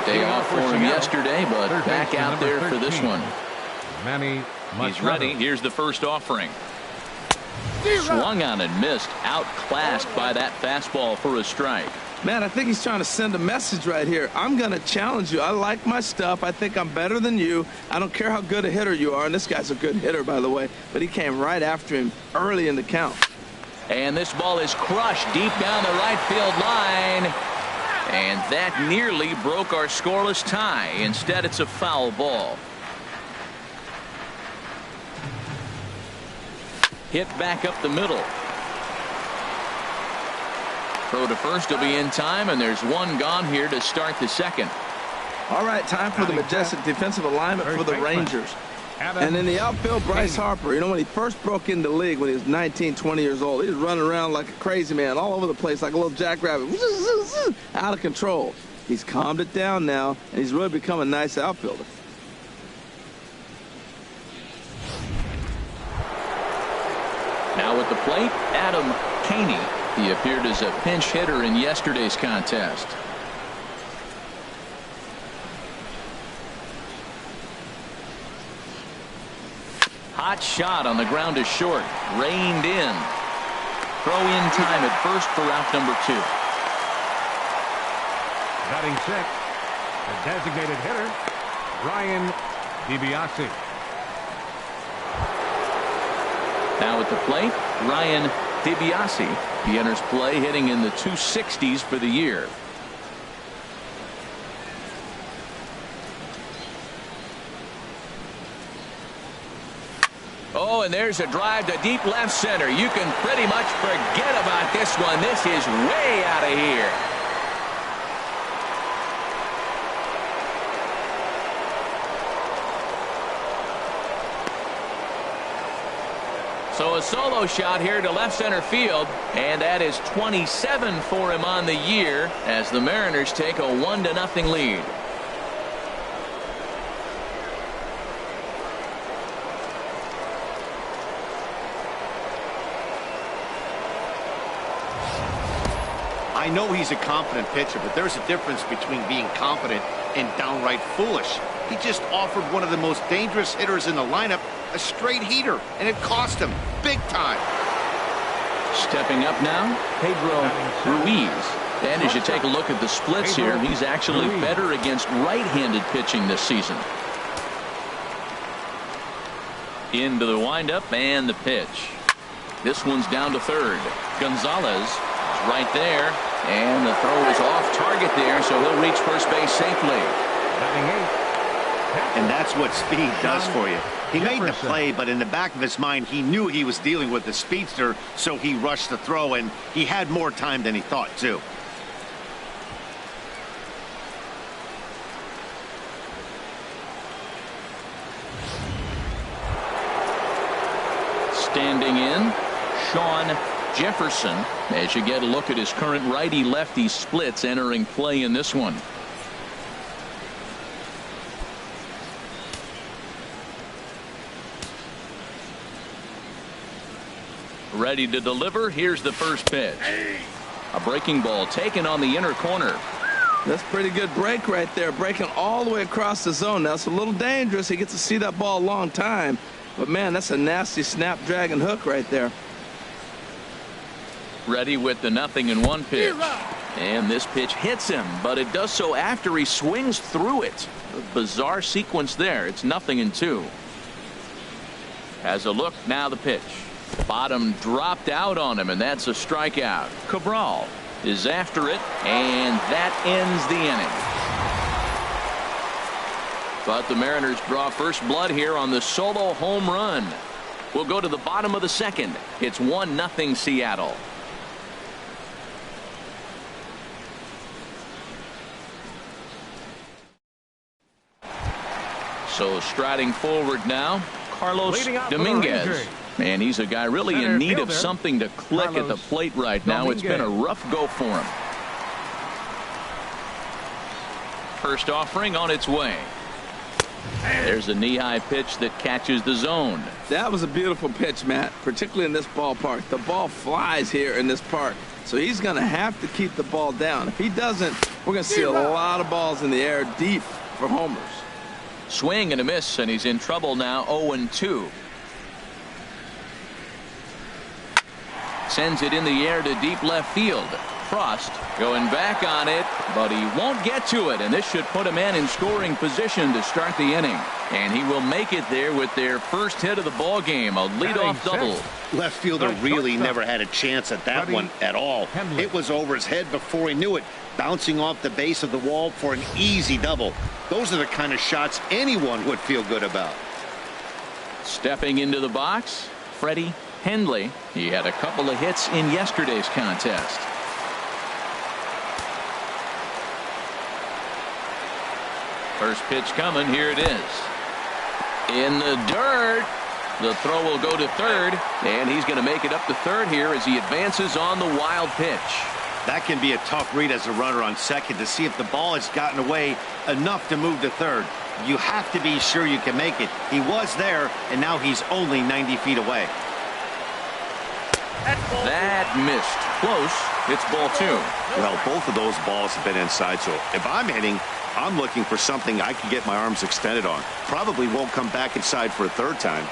Day off for him yesterday, but back out there for this one. He's ready. Here's the first offering. Swung on and missed. Outclassed by that fastball for a strike. Man, I think he's trying to send a message right here. I'm going to challenge you. I like my stuff. I think I'm better than you. I don't care how good a hitter you are. And this guy's a good hitter, by the way. But he came right after him early in the count. And this ball is crushed deep down the right field line. And that nearly broke our scoreless tie. Instead, it's a foul ball. Hit back up the middle. Throw to first will be in time, and there's one gone here to start the second. All right, time for the majestic defensive alignment for the Rangers. And in the outfield, Bryce Harper. You know, when he first broke into the league when he was 19, 20 years old, he was running around like a crazy man all over the place like a little jackrabbit. Out of control. He's calmed it down now, and he's really become a nice outfielder. Now at the plate, Adam Caney. He appeared as a pinch hitter in yesterday's contest. Hot shot on the ground is short. Reined in. Throw in time at first for out number 2. Batting sixth, the designated hitter, Ryan DiBiase. Now at the plate, Ryan DiBiase. He enters play hitting in the 260s for the year. Oh, and there's a drive to deep left center. You can pretty much forget about this one. This is way out of here. So a solo shot here to left center field, and that is 27 for him on the year as the Mariners take a 1-0 lead. I know he's a confident pitcher, but there's a difference between being confident and downright foolish. He just offered one of the most dangerous hitters in the lineup a straight heater, and it cost him big time. Stepping up now, Pedro Ruiz. And as you take a look at the splits here, he's actually better against right-handed pitching this season. Into the windup and the pitch. This one's down to third. Gonzalez is right there, and the throw is off target there, so he'll reach first base safely. And that's what speed does for you. He made the play, but in the back of his mind, he knew he was dealing with the speedster, so he rushed the throw, and he had more time than he thought, too. Standing in, Sean Jefferson, as you get a look at his current righty-lefty splits entering play in this one. Ready to deliver. Here's the first pitch. A breaking ball taken on the inner corner. That's pretty good break right there, breaking all the way across the zone. Now it's a little dangerous. He gets to see that ball a long time, but man, that's a nasty snapdragon hook right there. Ready with the 0-1 pitch, and this pitch hits him, but it does so after he swings through it. A bizarre sequence there. It's 0-2. Has a look. Now the pitch. Bottom dropped out on him, and that's a strikeout. Cabral is after it, and that ends the inning. But the Mariners draw first blood here on the solo home run. We'll go to the bottom of the second. It's 1-0 Seattle. So striding forward now, Carlos Dominguez. And he's a guy really in need of something to click at the plate right now. It's been a rough go for him. First offering on its way. There's a knee-high pitch that catches the zone. That was a beautiful pitch, Matt, particularly in this ballpark. The ball flies here in this park. So he's going to have to keep the ball down. If he doesn't, we're going to see a lot of balls in the air deep for homers. Swing and a miss, and he's in trouble now. 0-2. Sends it in the air to deep left field. Frost going back on it, but he won't get to it, and this should put a man in scoring position to start the inning. And he will make it there with their first hit of the ball game, a leadoff double. Left fielder really never had a chance at that one at all. It was over his head before he knew it, bouncing off the base of the wall for an easy double. Those are the kind of shots anyone would feel good about. Stepping into the box, Freddie Hendley. He had a couple of hits in yesterday's contest. First pitch coming. Here it is. In the dirt. The throw will go to third, and he's going to make it up to third here as he advances on the wild pitch. That can be a tough read as a runner on second to see if the ball has gotten away enough to move to third. You have to be sure you can make it. He was there, and now he's only 90 feet away. That missed. Close. It's ball 2. Well, both of those balls have been inside, so if I'm hitting, I'm looking for something I can get my arms extended on. Probably won't come back inside for a third time.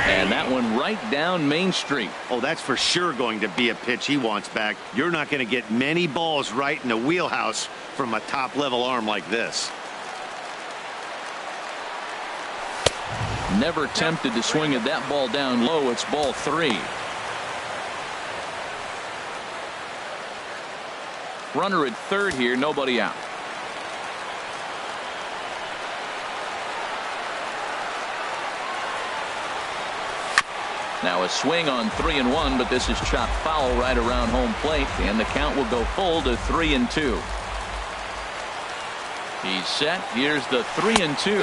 And that one right down Main Street. Oh, that's for sure going to be a pitch he wants back. You're not going to get many balls right in the wheelhouse from a top-level arm like this. Never tempted to swing at that ball down low. It's ball 3. Runner at third here, nobody out. Now a swing on 3-1, but this is chopped foul right around home plate, and the count will go full to 3-2. He's set. Here's the 3-2,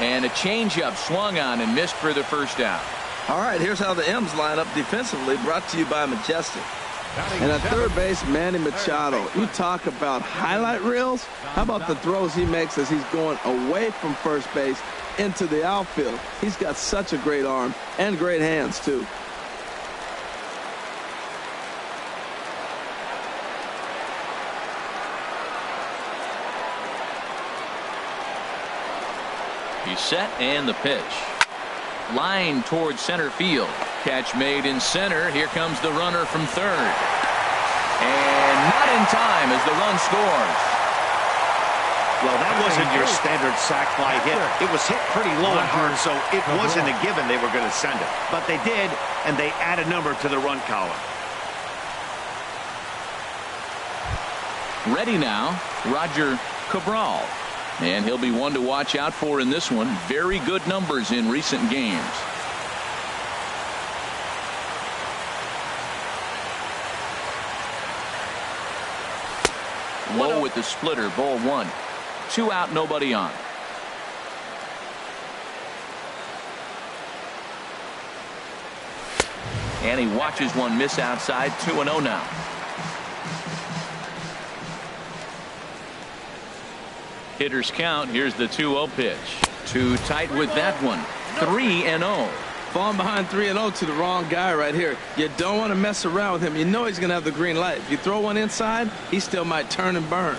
and a changeup swung on and missed for the first out. All right, here's how the M's line up defensively, brought to you by Majestic. And at third base, Manny Machado. You talk about highlight reels. How about the throws he makes as he's going away from first base into the outfield? He's got such a great arm and great hands, too. He's set, and the pitch. Line towards center field. Catch made in center. Here comes the runner from third. And not in time as the run scores. Well, that wasn't your standard sac fly hit. It was hit pretty low and hard, so it wasn't a given they were going to send it. But they did, and they add a number to the run column. Ready now, Roger Cabral. And he'll be one to watch out for in this one. Very good numbers in recent games. Low with the splitter, ball 1. 2 out, nobody on. And he watches one miss outside. 2-0 now. Hitters count. Here's the 2-0 pitch. Too tight with that one. 3-0. Falling behind 3-0 to the wrong guy right here. You don't want to mess around with him. You know he's going to have the green light. If you throw one inside, he still might turn and burn.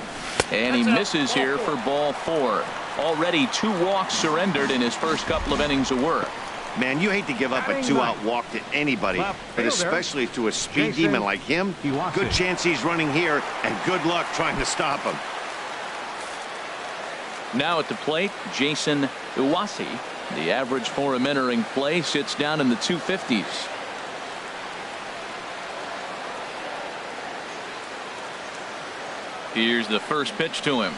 And he misses here for ball 4. Already 2 walks surrendered in his first couple of innings of work. Man, you hate to give up a 2-out walk to anybody, but especially to a speed demon like him. Good chance he's running here, and good luck trying to stop him. Now at the plate, Jason Iwasi. The average for him entering play sits down in the 250s. Here's the first pitch to him.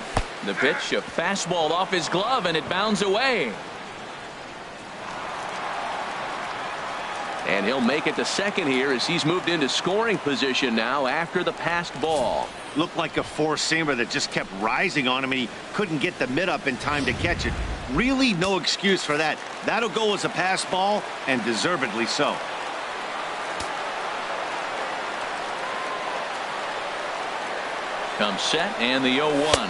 The pitch, a fastball off his glove, and it bounds away. And he'll make it to second here as he's moved into scoring position now after the passed ball. Looked like a four-seamer that just kept rising on him, and he couldn't get the mid up in time to catch it. Really no excuse for that. That'll go as a pass ball, and deservedly so. Comes set, and the 0-1.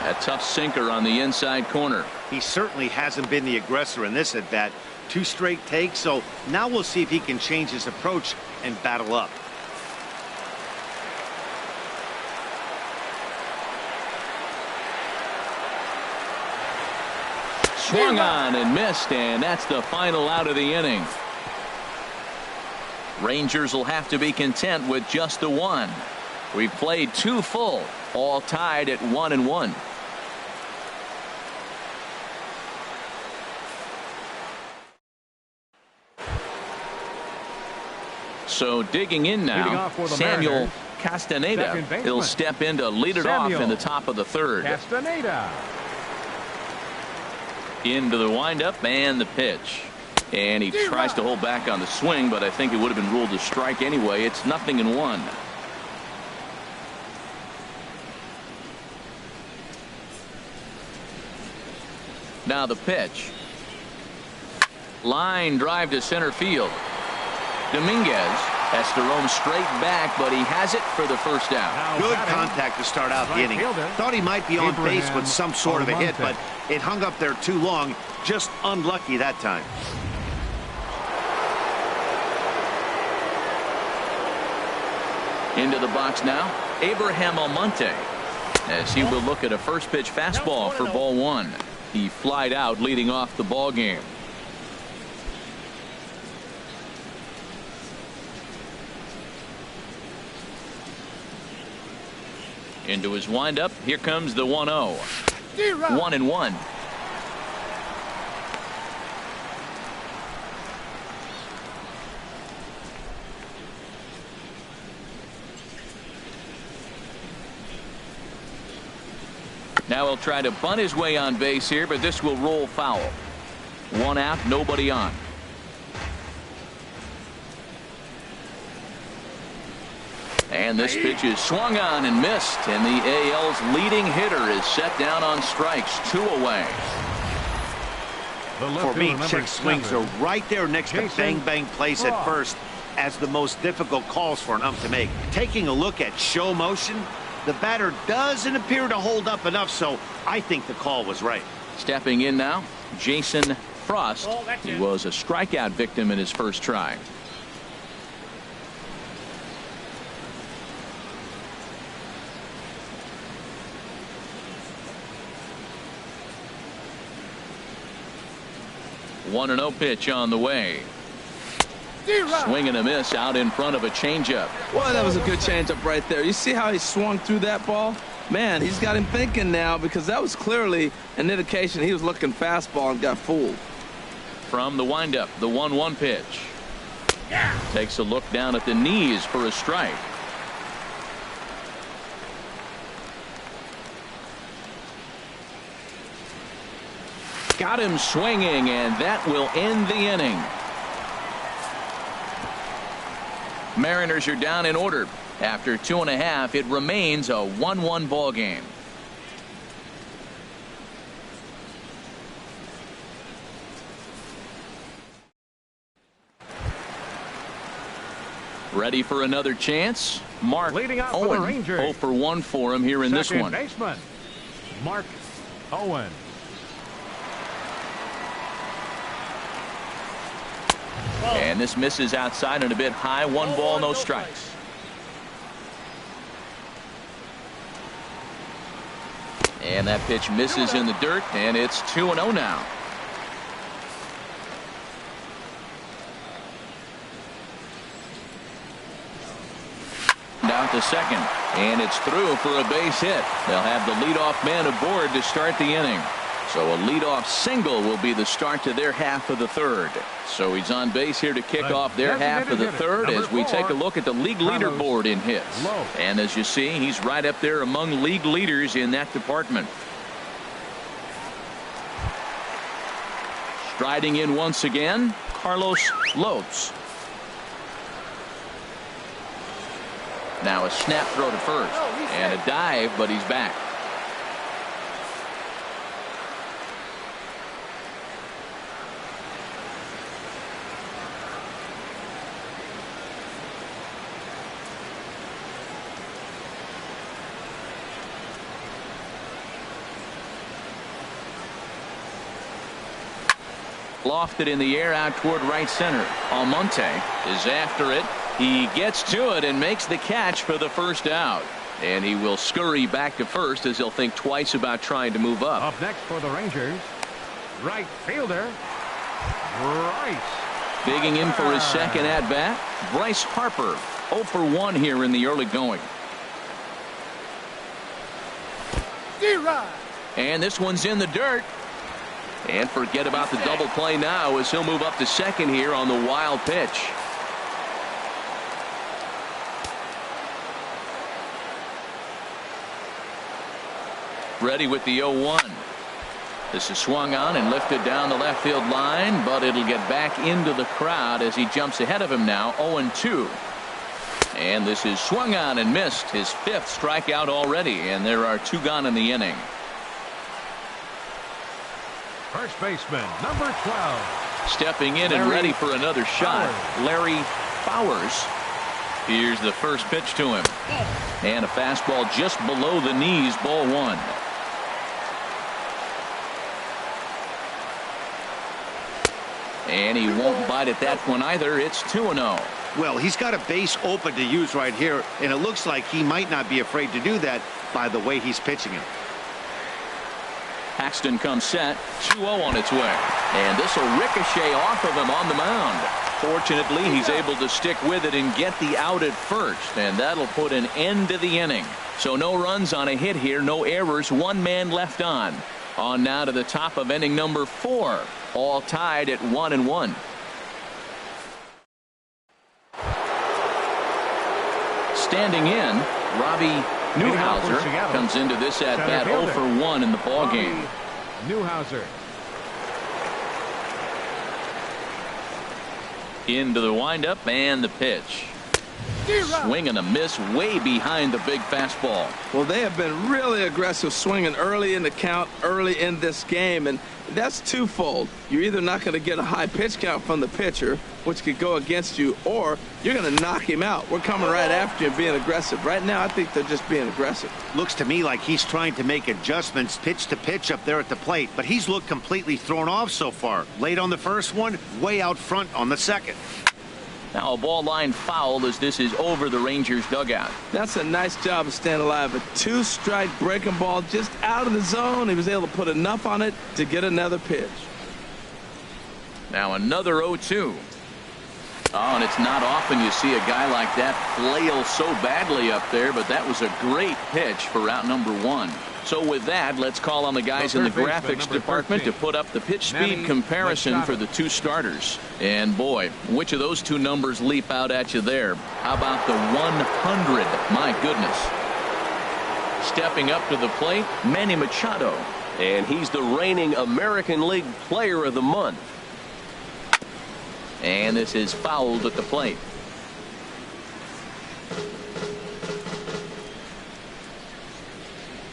A tough sinker on the inside corner. He certainly hasn't been the aggressor in this at-bat. 2 straight takes, so now we'll see if he can change his approach and battle up. Swung on and missed, and that's the final out of the inning. Rangers will have to be content with just the one. We've played 2 full, all tied at 1-1. So digging in now, Samuel Castaneda. He'll step in to lead it off in the top of the 3rd. Castaneda. Into the windup and the pitch. And he tries to hold back on the swing, but I think it would have been ruled a strike anyway. It's 0-1. Now the pitch. Line drive to center field. Dominguez has to roam straight back, but he has it for the first out. Good contact to start out the inning. Thought he might be on base with some sort of a hit, but it hung up there too long. Just unlucky that time. Into the box now, Abraham Almonte, as he will look at a first pitch fastball for ball 1. He flied out leading off the ball game. Into his windup. Here comes the 1-0. 1-1. Now he'll try to bunt his way on base here, but this will roll foul. 1 out, nobody on. And this pitch is swung on and missed, and the AL's leading hitter is set down on strikes. 2 away. For me, check swings are right there next to bang bang plays at first as the most difficult calls for an ump to make. Taking a look at show motion, the batter doesn't appear to hold up enough, so I think the call was right. Stepping in now, Jason Frost. He was a strikeout victim in his first try. One and 0 pitch on the way. Swing and a miss out in front of a changeup. Well, that was a good changeup right there. You see how he swung through that ball? Man, he's got him thinking now, because that was clearly an indication he was looking fastball and got fooled. From the windup, the 1-1 pitch. Takes a look down at the knees for a strike. Got him swinging, and that will end the inning. Mariners are down in order. After 2.5, it remains a 1-1 ball game. Ready for another chance? Mark Owen. 0 for 1 for him here in this one. Baseman, Mark Owen. And this misses outside and a bit high. 1 ball, no strikes. And that pitch misses in the dirt, and it's 2-0 now. Down to second, and it's through for a base hit. They'll have the leadoff man aboard to start the inning. So a leadoff single will be the start to their half of the 3rd. So he's on base here to kick off their half of the 3rd as we take a look at the league leaderboard in hits. And as you see, he's right up there among league leaders in that department. Striding in once again, Carlos Lopes. Now a snap throw to first and a dive, but he's back. Lofted in the air out toward right center. Almonte is after it. He gets to it and makes the catch for the first out. And he will scurry back to first as he'll think twice about trying to move up. Up next for the Rangers, right fielder, Bryce. Digging in for his second at bat, Bryce Harper. 0 for 1 here in the early going. And this one's in the dirt. And forget about the double play now as he'll move up to second here on the wild pitch. Ready with the 0-1. This is swung on and lifted down the left field line, but it'll get back into the crowd as he jumps ahead of him now. 0-2. And this is swung on and missed, his 5th strikeout already, and there are 2 gone in the inning. First baseman, number 12. Stepping in and ready for another shot, Larry Bowers. Here's the first pitch to him. And a fastball just below the knees, ball 1. And he won't bite at that one either. It's 2-0. Well, he's got a base open to use right here, and it looks like he might not be afraid to do that by the way he's pitching it. Paxton comes set. 2-0 on its way. And this will ricochet off of him on the mound. Fortunately, he's able to stick with it and get the out at first, and that'll put an end to the inning. So no runs on a hit here, no errors, 1 man left on. On now to the top of inning number 4. All tied at 1-1. Standing in, Robbie Newhouser comes into this at bat 0 for 1 in the ball game. Newhouser. Into the windup and the pitch. Swing and a miss way behind the big fastball. Well, they have been really aggressive swinging early in the count, early in this game, and that's twofold. You're either not going to get a high pitch count from the pitcher, which could go against you, or you're going to knock him out. We're coming right after you and being aggressive. Right now, I think they're just being aggressive. Looks to me like he's trying to make adjustments pitch to pitch up there at the plate, but he's looked completely thrown off so far. Late on the first one, way out front on the second. Now a ball line foul as this is over the Rangers dugout. That's a nice job of staying alive. A 2-strike breaking ball just out of the zone. He was able to put enough on it to get another pitch. Now another 0-2. Oh, and it's not often you see a guy like that flail so badly up there, but that was a great pitch for out number 1. So with that, let's call on the guys in the graphics department to put up the pitch speed comparison for the 2 starters. And boy, which of those 2 numbers leap out at you there? How about the 100? My goodness. Stepping up to the plate, Manny Machado. And he's the reigning American League Player of the Month. And this is fouled at the plate.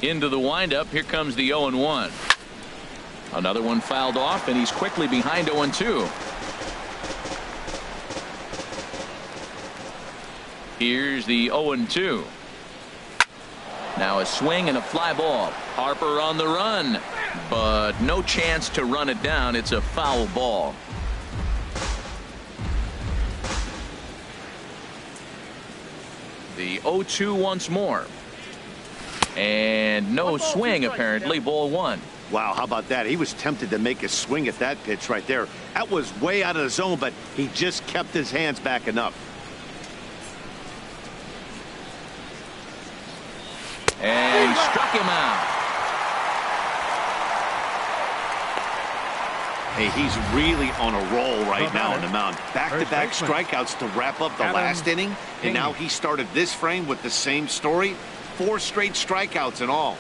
Into the windup. Here comes the 0-1. Another one fouled off, and he's quickly behind 0-2. Here's the 0-2. Now a swing and a fly ball. Harper on the run, but no chance to run it down. It's a foul ball. The 0-2 once more. And no swing, apparently. Ball 1. Wow, how about that? He was tempted to make a swing at that pitch right there. That was way out of the zone, but he just kept his hands back enough. And he struck him out. Hey, he's really on a roll right now on the mound. Back-to-back strikeouts to wrap up the last inning, and now he started this frame with the same story. 4 straight strikeouts in all.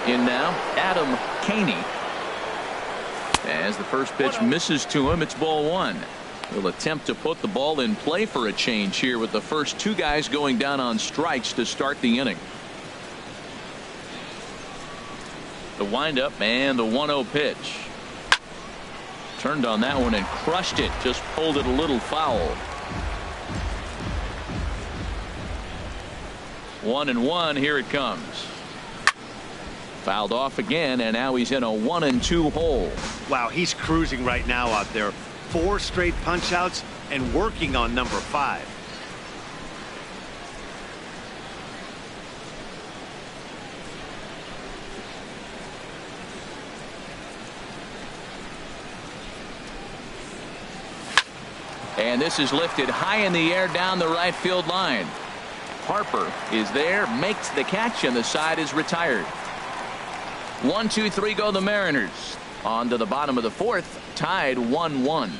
In now, Adam Caney. As the first pitch misses to him, it's ball 1. He'll attempt to put the ball in play for a change here with the first 2 guys going down on strikes to start the inning. The windup and the 1-0 pitch. Turned on that one and crushed it. Just pulled it a little foul. 1-1. Here it comes. Fouled off again, and now he's in a 1-2 hole. Wow, he's cruising right now out there. 4 straight punch outs and working on number 5. And this is lifted high in the air down the right field line. Harper is there, makes the catch, and the side is retired. 1, 2, 3 go the Mariners. On to the bottom of the 4th, tied 1-1.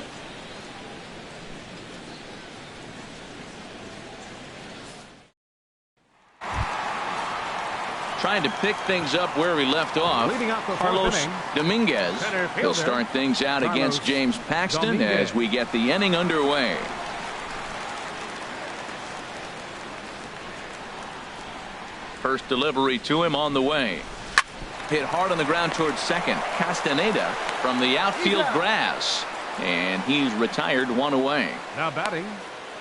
Trying to pick things up where we left off. Carlos Dominguez will start things out against James Paxton as we get the inning underway. First delivery to him on the way. Hit hard on the ground towards second. Castaneda from the outfield grass. And he's retired, 1 away. Now batting.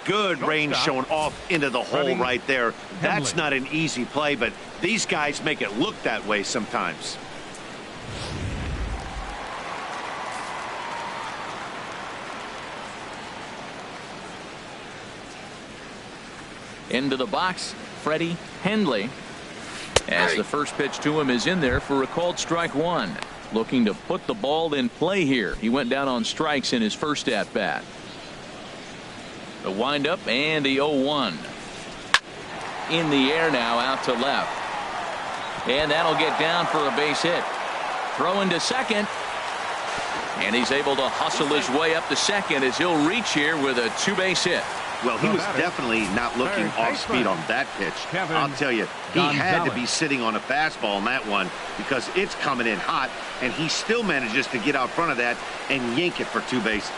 Good range showing off into the hole right there. That's not an easy play, but these guys make it look that way sometimes. Into the box, Freddie Hendley. As the first pitch to him is in there for a called strike 1. Looking to put the ball in play here. He went down on strikes in his first at bat. The windup and the 0-1. In the air now, out to left. And that'll get down for a base hit. Throw into second. And he's able to hustle his way up to second as he'll reach here with a 2-base hit. Well, he was definitely not looking off speed on that pitch. I'll tell you, he had to be sitting on a fastball on that one because it's coming in hot, and he still manages to get out front of that and yank it for 2 bases.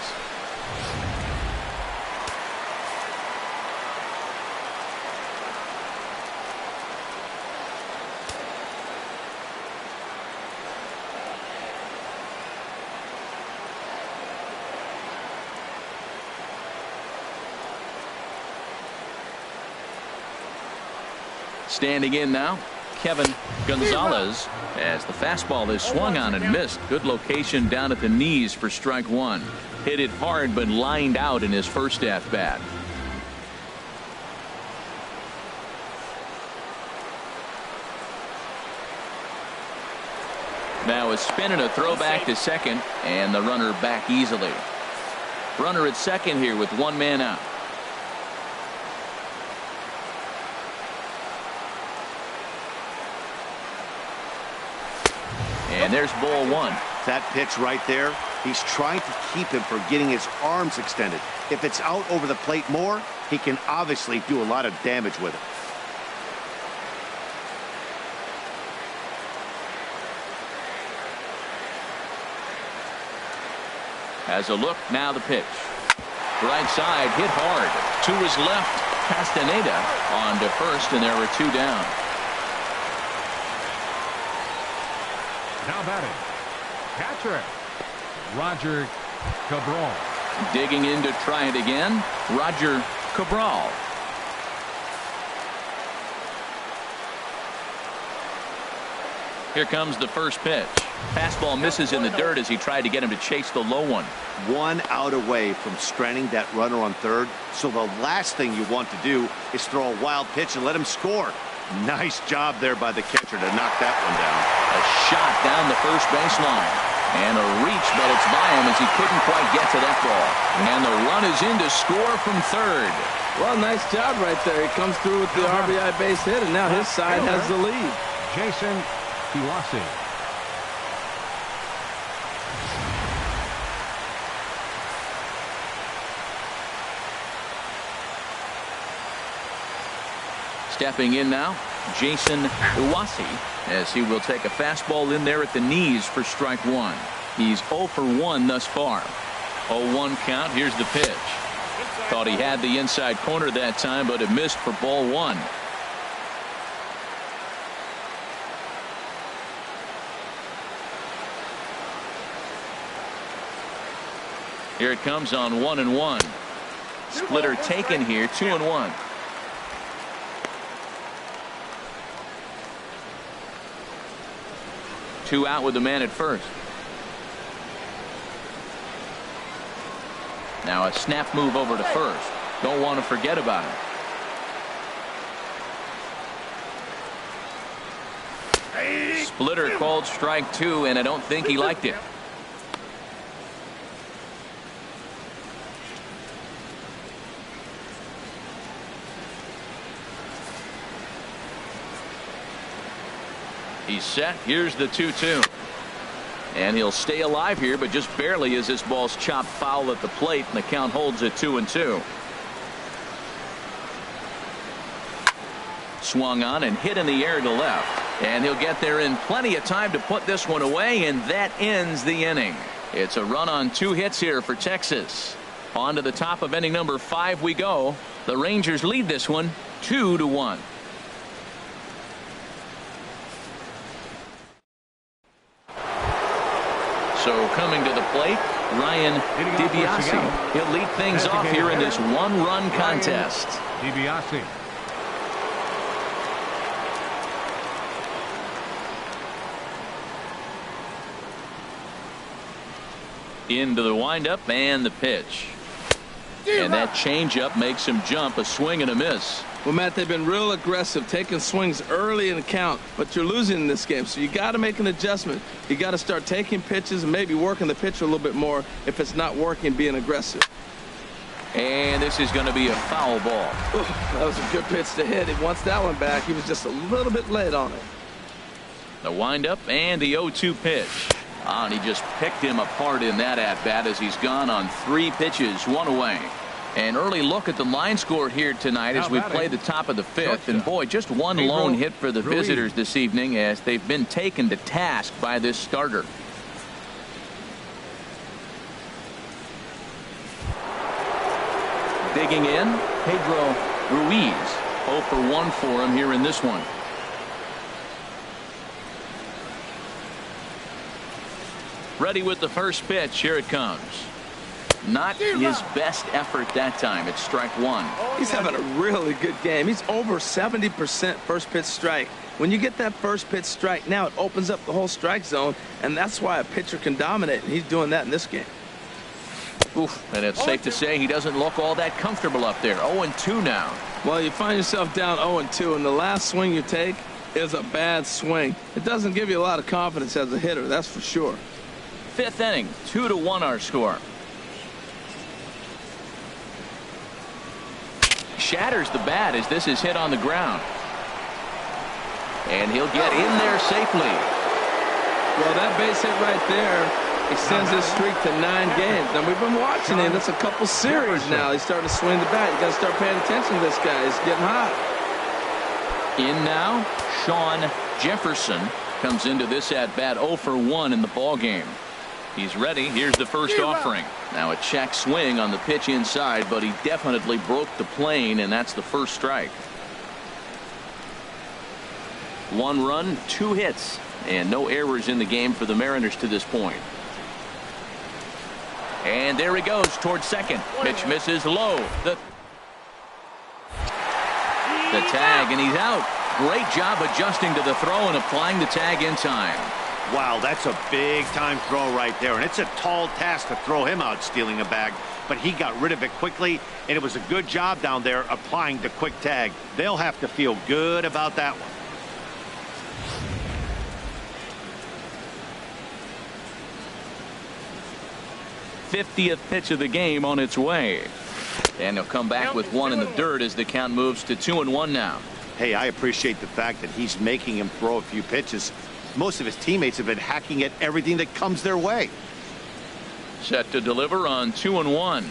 Standing in now, Kevin Gonzalez, as the fastball is swung on and missed. Good location down at the knees for strike 1. Hit it hard but lined out in his first at bat. Now a spin and a throw back to second, and the runner back easily. Runner at second here with 1 man out. And there's ball 1. That pitch right there, he's trying to keep him from getting his arms extended. If it's out over the plate more, he can obviously do a lot of damage with it. Has a look, now the pitch. Right side, hit hard. To his left, Castaneda on to first, and there were 2 down. Now batting, catcher, Roger Cabral. Digging in to try it again, Roger Cabral. Here comes the first pitch. Fastball misses in the dirt as he tried to get him to chase the low one. 1 out away from stranding that runner on third, so the last thing you want to do is throw a wild pitch and let him score. Nice job there by the catcher to knock that one down. A shot down the first baseline. And a reach, but it's by him as he couldn't quite get to that ball. And the run is in to score from third. Well, nice job right there. He comes through with the RBI base hit, and now his side has the lead. Jason Kiwasi. Stepping in now, Jason Iwasi, as he will take a fastball in there at the knees for strike 1. He's 0 for 1 thus far. 0-1 count. Here's the pitch. Thought he had the inside corner that time, but it missed for ball 1. Here it comes on 1-1. Splitter taken here, 2-1. 2 out with the man at first. Now a snap move over to first. Don't want to forget about it. Splitter called strike 2, and I don't think he liked it. He's set. Here's the 2-2. And he'll stay alive here, but just barely as this ball's chopped foul at the plate, and the count holds at 2-2. Swung on and hit in the air to left. And he'll get there in plenty of time to put this one away, and that ends the inning. It's a run on 2 hits here for Texas. On to the top of inning number 5 we go. The Rangers lead this one 2-1. So coming to the plate, Ryan DiBiase. He'll lead things off here in this 1-run contest. DiBiase. Into the windup and the pitch. And that changeup makes him jump. A swing and a miss. Well, Matt, they've been real aggressive, taking swings early in the count, but you're losing in this game, so you got to make an adjustment. You got to start taking pitches and maybe working the pitcher a little bit more if it's not working, being aggressive. And this is going to be a foul ball. Ooh, that was a good pitch to hit. He wants that one back. He was just a little bit late on it. The windup and the 0-2 pitch. And he just picked him apart in that at-bat as he's gone on 3 pitches, 1 away. An early look at the line score here tonight as we play the top of the 5th. And boy, just one lone hit for the visitors this evening as they've been taken to task by this starter. Digging in, Pedro Ruiz. 0 for 1 for him here in this one. Ready with the first pitch. Here it comes. Not his best effort that time. It's strike 1. He's having a really good game. He's over 70% first pitch strike. When you get that first pitch strike, now it opens up the whole strike zone, and that's why a pitcher can dominate, and he's doing that in this game. Oof, and it's safe to say he doesn't look all that comfortable up there. 0-2 now. Well, you find yourself down 0-2, and the last swing you take is a bad swing. It doesn't give you a lot of confidence as a hitter, that's for sure. 5th inning, 2-1 our score. Shatters the bat as this is hit on the ground. And he'll get in there safely. Well, that base hit right there extends his streak to 9 games. Now, we've been watching him. That's a couple series now. He's starting to swing the bat. You got to start paying attention to this guy. He's getting hot. In now, Sean Jefferson comes into this at bat 0 for 1 in the ball game. He's ready. Here's the first offering. Now a check swing on the pitch inside, but he definitely broke the plane, and that's the first strike. 1 run, 2 hits, and no errors in the game for the Mariners to this point. And there he goes towards second. Pitch misses low. The tag, and he's out. Great job adjusting to the throw and applying the tag in time. Wow, that's a big-time throw right there, and it's a tall task to throw him out stealing a bag, but he got rid of it quickly, and it was a good job down there applying the quick tag. They'll have to feel good about that one. '50th pitch of the game on its way, and he'll come back with 1 in the dirt as the count moves to 2-1 now. Hey, I appreciate the fact that he's making him throw a few pitches. Most of his teammates have been hacking at everything that comes their way. Set to deliver on 2-1.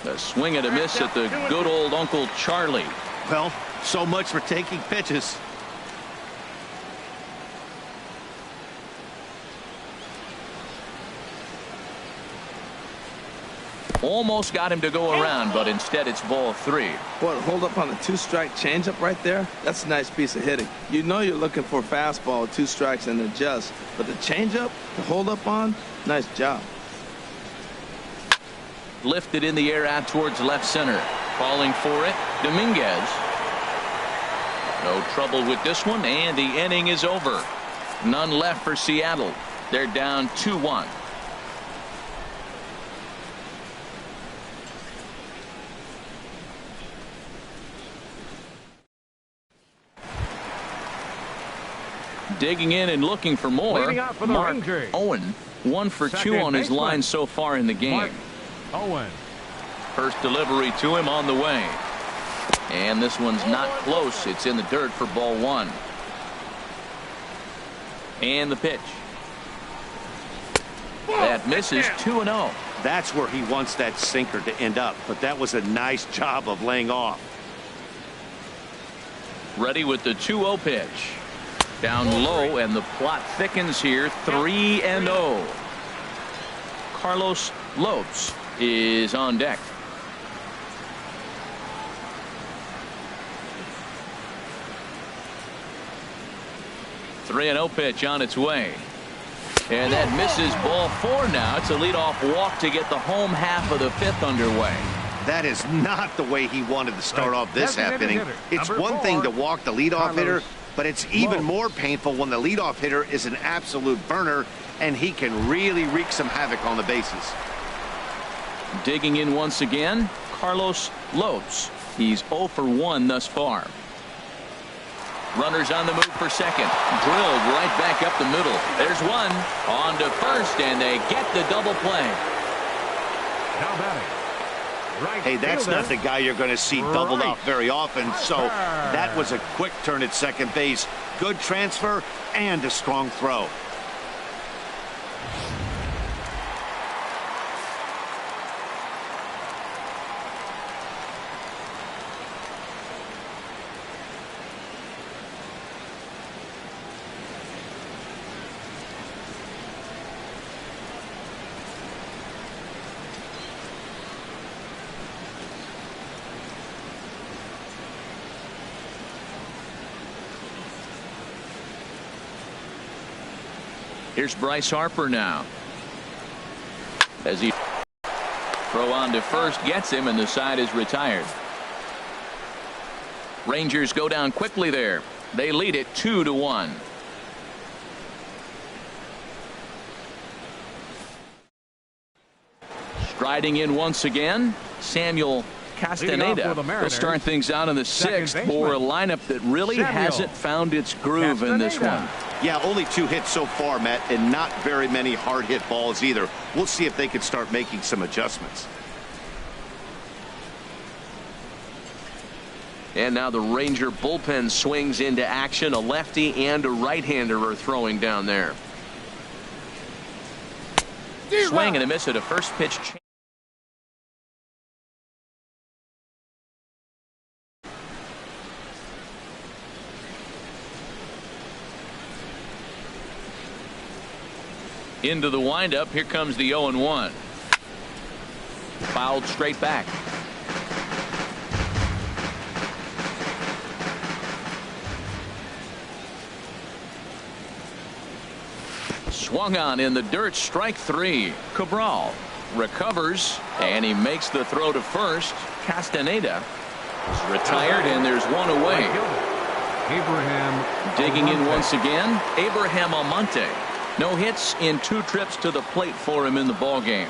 A swing and a miss at the good old Uncle Charlie. Well, so much for taking pitches. Almost got him to go around, but instead it's ball 3. Boy, hold up on the 2-strike changeup right there. That's a nice piece of hitting. You know you're looking for a fastball with 2 strikes and adjust, but the changeup to hold up on, nice job. Lifted in the air out towards left center. Calling for it, Dominguez. No trouble with this one, and the inning is over. None left for Seattle. They're down 2-1. Digging in and looking for more. Leading out for the Mark Rangers. Owen, 1 for 2 Second on his baseman. line so far in the game. Mark Owen. First delivery to him on the way. And this one's not close. It's in the dirt for ball 1. And the pitch. That misses 2-0. That's where he wants that sinker to end up, but that was a nice job of laying off. Ready with the 2-0 pitch. Down low, and the plot thickens here. 3-0. Carlos Lopes is on deck. Three 3-0 pitch on its way. And that misses ball 4 now. It's a leadoff walk to get the home half of the 5th underway. That is not the way he wanted to start off this half Designated inning. hitter, It's number one 4, thing to walk the leadoff hitter, but it's even Lopes. more painful when the leadoff hitter is an absolute burner, and he can really wreak some havoc on the bases. Digging in once again, Carlos Lopes. He's 0 for 1 thus far. Runners on the move for second. Drilled right back up the middle. There's one. On to first, and they get the double play. Now batting. Right Hey, that's fielder. not the guy you're going to see doubled Right. off very often, so that was a quick turn at second base. Good transfer and a strong throw. Here's Bryce Harper now. As he throw on to first, gets him, and the side is retired. Rangers go down quickly there. They lead it 2-1. Striding in once again, Samuel Castaneda will start things out in the 6th for a lineup that really hasn't found its groove in this one. Yeah, only 2 hits so far, Matt, and not very many hard hit balls either. We'll see if they can start making some adjustments. And now the Ranger bullpen swings into action. A lefty and a right-hander are throwing down there. Swing and a miss at a first pitch change. Into the windup. Here comes the 0-1. Fouled straight back. Swung on in the dirt. Strike 3. Cabral recovers, and he makes the throw to first. Castaneda is retired, and there's one away. Abraham Digging in Almonte. once again, Abraham Almonte. No hits in 2 trips to the plate for him in the ballgame.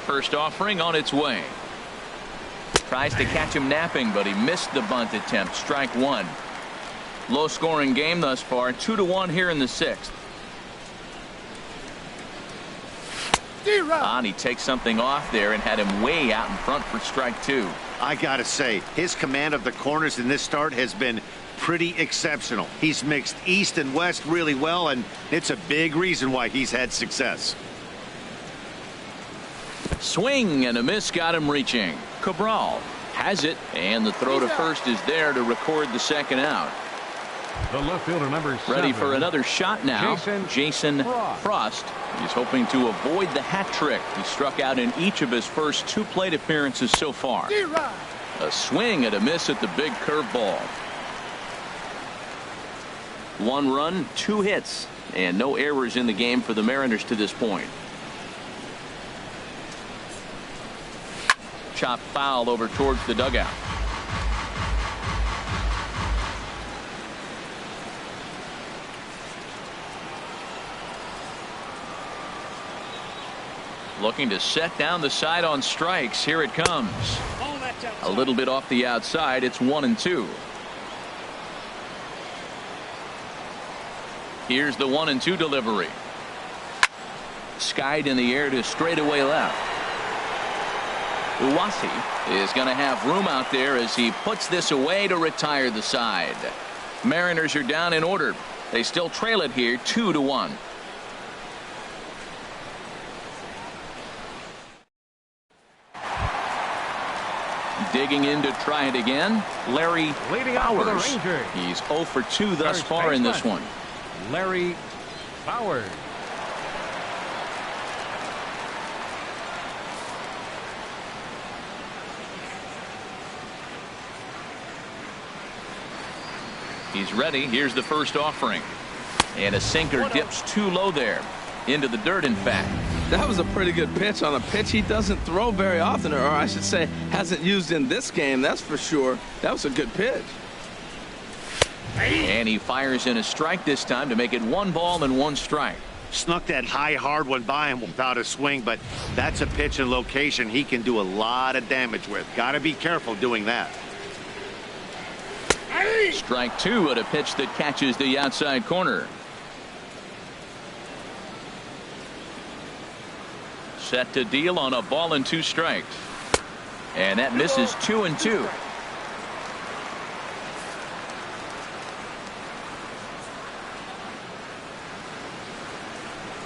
First offering on its way. Tries to catch him napping, but he missed the bunt attempt. Strike 1. Low scoring game thus far. 2-1 here in the 6th. And he takes something off there and had him way out in front for strike 2. I gotta say, his command of the corners in this start has been pretty exceptional. He's mixed east and west really well, and it's a big reason why he's had success. Swing and a miss got him reaching. Cabral has it, and the throw to first is there to record the second out. The left fielder number 7. Ready for another shot now. Jason Frost. Frost. He's hoping to avoid the hat trick. He struck out in each of his first 2 plate appearances so far. A swing and a miss at the big curveball. 1 run, 2 hits, and no errors in the game for the Mariners to this point. Chop foul over towards the dugout. Looking to set down the side on strikes. Here it comes. A little bit off the outside. It's 1-2. Here's the 1-2 delivery. Skied in the air to straightaway left. Uwasi is going to have room out there as he puts this away to retire the side. Mariners are down in order. They still trail it here 2-1. Digging in to try it again, Larry Bowers. He's 0 for 2 thus far in this one. Larry Bowers. He's ready. Here's the first offering. And a sinker dips too low there. Into the dirt, in fact. That was a pretty good pitch on a pitch he doesn't throw very often, or I should say hasn't used in this game, that's for sure. That was a good pitch. And he fires in a strike this time to make it 1 ball and 1 strike. Snuck that high, hard one by him without a swing, but that's a pitch and location he can do a lot of damage with. Got to be careful doing that. Strike 2 at a pitch that catches the outside corner. Set to deal on a ball and 2 strikes. And that misses 2-2.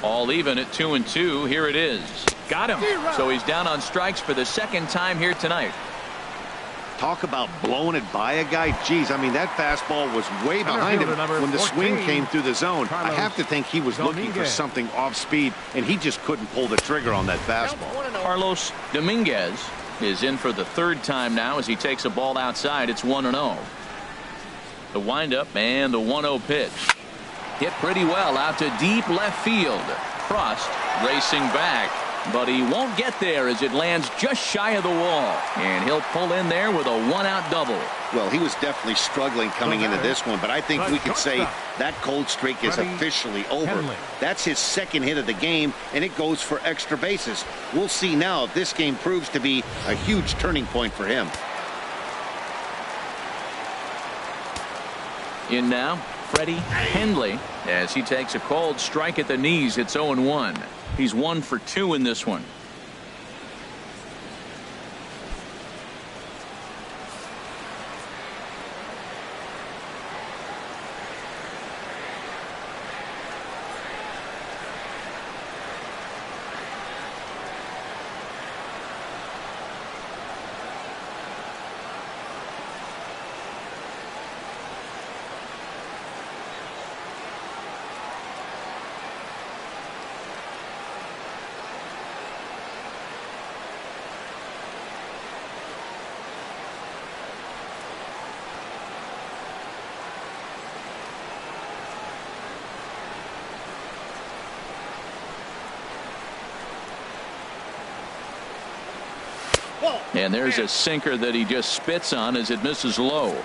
All even at 2-2. Here it is. Got him. So he's down on strikes for the second time here tonight. Talk about blowing it by a guy. Geez, I mean, that fastball was way behind him when the swing came through the zone. I have to think he was looking for something off speed, and he just couldn't pull the trigger on that fastball. Carlos Dominguez is in for the 3rd time now as he takes a ball outside. It's 1-0. The windup and the 1-0 pitch. Hit pretty well out to deep left field. Frost racing back, but he won't get there as it lands just shy of the wall, and he'll pull in there with a 1-out double. Well, he was definitely struggling coming into this one, but I think we could say that cold streak is officially over. That's his 2nd hit of the game, and it goes for extra bases. We'll see now if this game proves to be a huge turning point for him. In now, Freddie Henley, as he takes a cold strike at the knees. It's 0-1. He's 1 for 2 in this one. And there's a sinker that he just spits on as it misses low.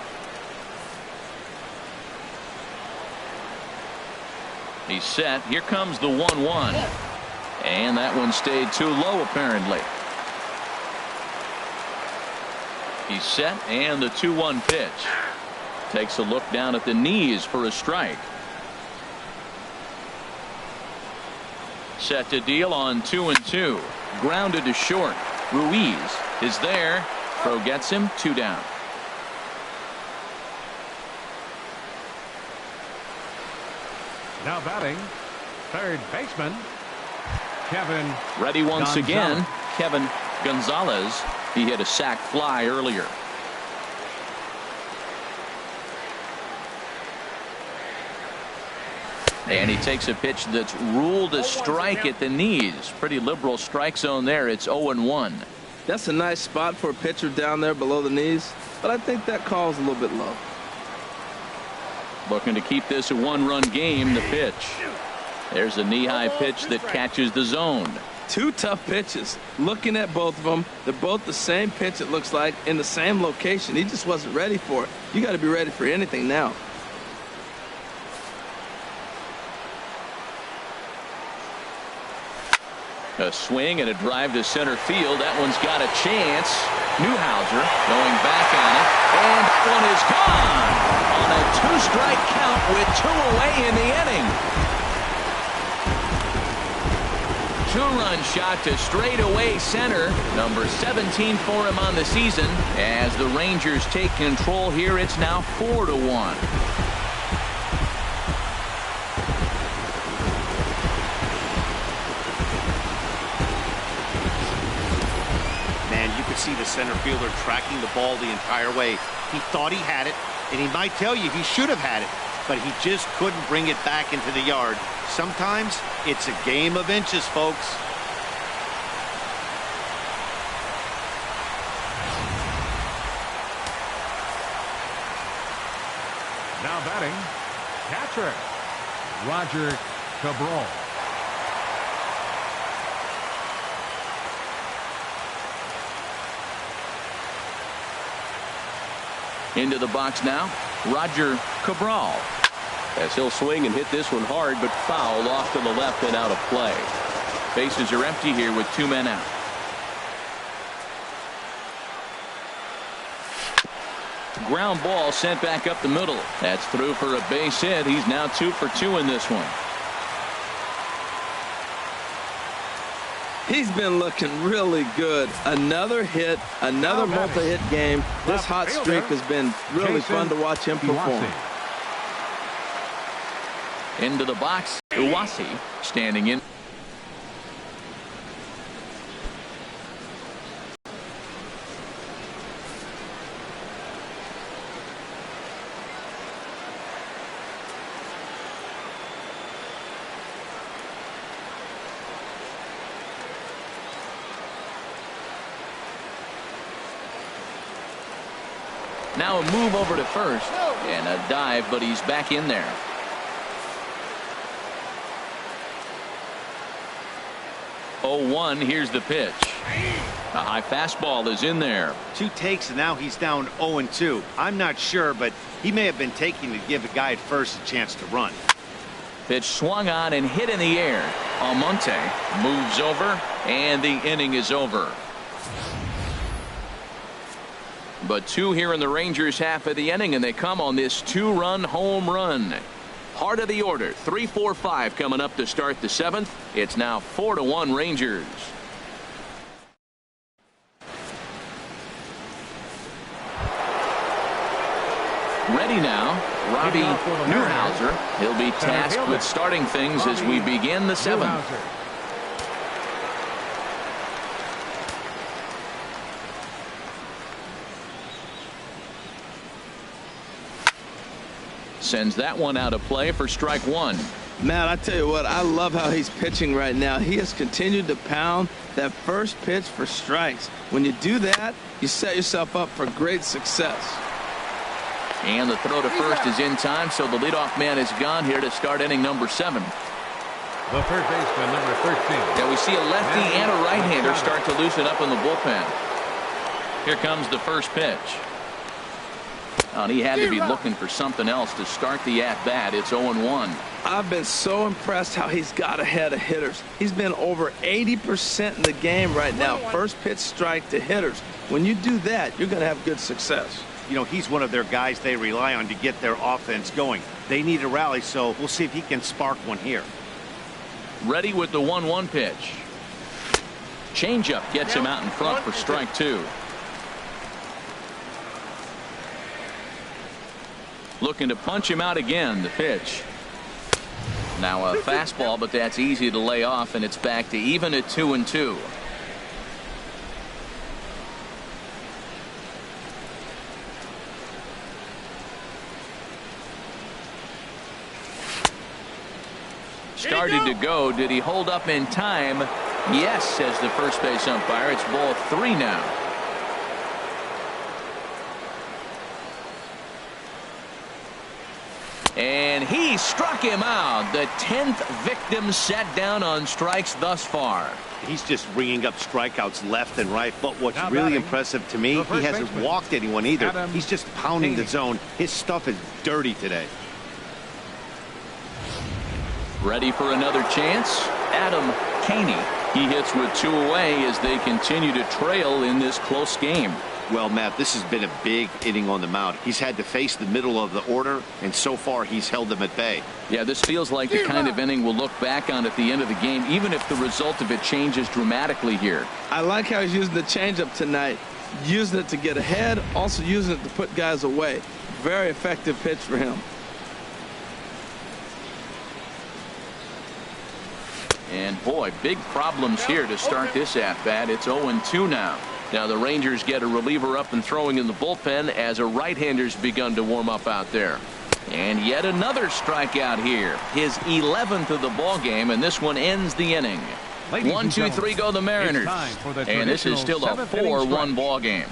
He's set. Here comes the 1-1. And that one stayed too low, apparently. He's set, and the 2-1 pitch. Takes a look down at the knees for a strike. Set to deal on 2-2. Grounded to short. Ruiz is there. Throw gets him. 2 down. Now batting, third baseman, Kevin. Ready once Gonzalez. again, Kevin Gonzalez. He hit a sac fly earlier. And he takes a pitch that's ruled a strike at the knees. Pretty liberal strike zone there. It's 0-1. That's a nice spot for a pitcher down there below the knees, but I think that call's a little bit low. Looking to keep this a 1-run game. The pitch. There's a knee-high pitch that catches the zone. 2 tough pitches. Looking at both of them, they're both the same pitch, it looks like, in the same location. He just wasn't ready for it. You got to be ready for anything now. A swing and a drive to center field. That one's got a chance. Newhouser going back on it. And that one is gone on a 2-strike count with 2 away in the inning. 2-run shot to straightaway center. Number 17 for him on the season. As the Rangers take control here, it's now 4-1. See the center fielder tracking the ball the entire way. He thought he had it, and he might tell you he should have had it, but he just couldn't bring it back into the yard. Sometimes it's a game of inches, folks. Now batting, catcher, Roger Cabral. Into the box now, Roger Cabral. As he'll swing and hit this one hard, but foul off to the left and out of play. Bases are empty here with 2 men out. Ground ball sent back up the middle. That's through for a base hit. He's now 2 for 2 in this one. He's been looking really good. Another hit, another multi-hit game. This hot streak has been really fun to watch him perform. Into the box, Uwasi standing in. Now a move over to first and a dive, but he's back in there. Oh, 1, here's the pitch. A high fastball is in there. 2 takes, and now he's down 0-2. I'm not sure, but he may have been taking to give a guy at first a chance to run. Pitch swung on and hit in the air. Almonte moves over, and the inning is over. But 2 here in the Rangers half of the inning, and they come on this 2-run home run. Heart of the order, 3-4-5 coming up to start the 7th. It's now 4-1 Rangers. Ready now, Robbie Newhouser. He'll be tasked with starting things as we begin the 7th. Sends that one out of play for strike 1. Matt, I tell you what, I love how he's pitching right now. He has continued to pound that first pitch for strikes. When you do that, you set yourself up for great success. And the throw to first is in time, so the leadoff man is gone here to start inning number 7. The third baseman, number 13. Now we see a lefty and a right-hander start to loosen up in the bullpen. Here comes the first pitch. And he had to be looking for something else to start the at-bat. It's 0-1. I've been so impressed how he's got ahead of hitters. He's been over 80% in the game right now. First pitch strike to hitters. When you do that, you're going to have good success. You know, he's one of their guys they rely on to get their offense going. They need a rally, so we'll see if he can spark one here. Ready with the 1-1 pitch. Changeup gets him out in front for strike 2. Looking to punch him out again. The pitch. Now a fastball, but that's easy to lay off, and it's back to even at 2-2. Started to go. Did he hold up in time? Yes, says the first base umpire. It's ball 3 now. And he struck him out. The 10th victim set down on strikes thus far. He's just ringing up strikeouts left and right. But what's really impressive to me, he hasn't walked anyone either. He's just pounding the zone. His stuff is dirty today. Ready for another chance? Adam Caney He hits with 2 away as they continue to trail in this close game. Well, Matt, this has been a big inning on the mound. He's had to face the middle of the order, and so far he's held them at bay. Yeah, this feels like the kind of inning we'll look back on at the end of the game, even if the result of it changes dramatically here. I like how he's using the changeup tonight, using it to get ahead, also using it to put guys away. Very effective pitch for him. And boy, big problems here to start this at-bat. It's 0-2 now. Now the Rangers get a reliever up and throwing in the bullpen as a right-hander's begun to warm up out there. And yet another strikeout here. His 11th of the ball game, and this one ends the inning. 1, 2, 3 go the Mariners. And this is still a 4-1 ball game.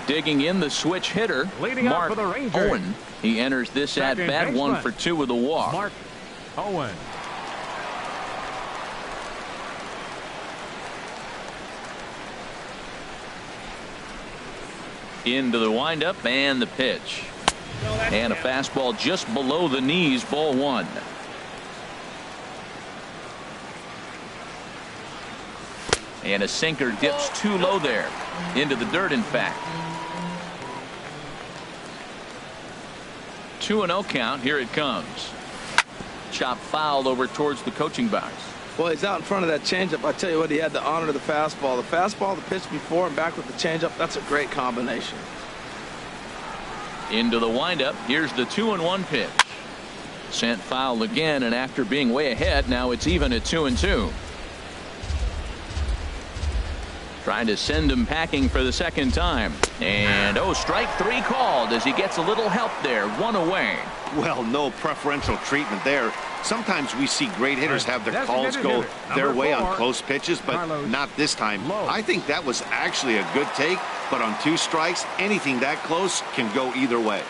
Digging in the switch hitter, Mark Owen. He enters this at-bat 1 for 2 with a walk. Mark Owen. Into the windup and the pitch. And a fastball just below the knees, ball 1. And a sinker dips too low there. Into the dirt, in fact. 2-0 count. Here it comes. Chop fouled over towards the coaching box. Well, he's out in front of that changeup. I tell you what, he had the honor of the fastball. The fastball, the pitch before, and back with the changeup. That's a great combination. Into the windup. Here's the 2-1 pitch. Sent foul again, and after being way ahead, now it's even at 2-2. Trying to send him packing for the second time. And strike 3 called as he gets a little help there. 1 away. Well, no preferential treatment there. Sometimes we see great hitters have their calls go their way on close pitches, but not this time. I think that was actually a good take, but on 2 strikes, anything that close can go either way.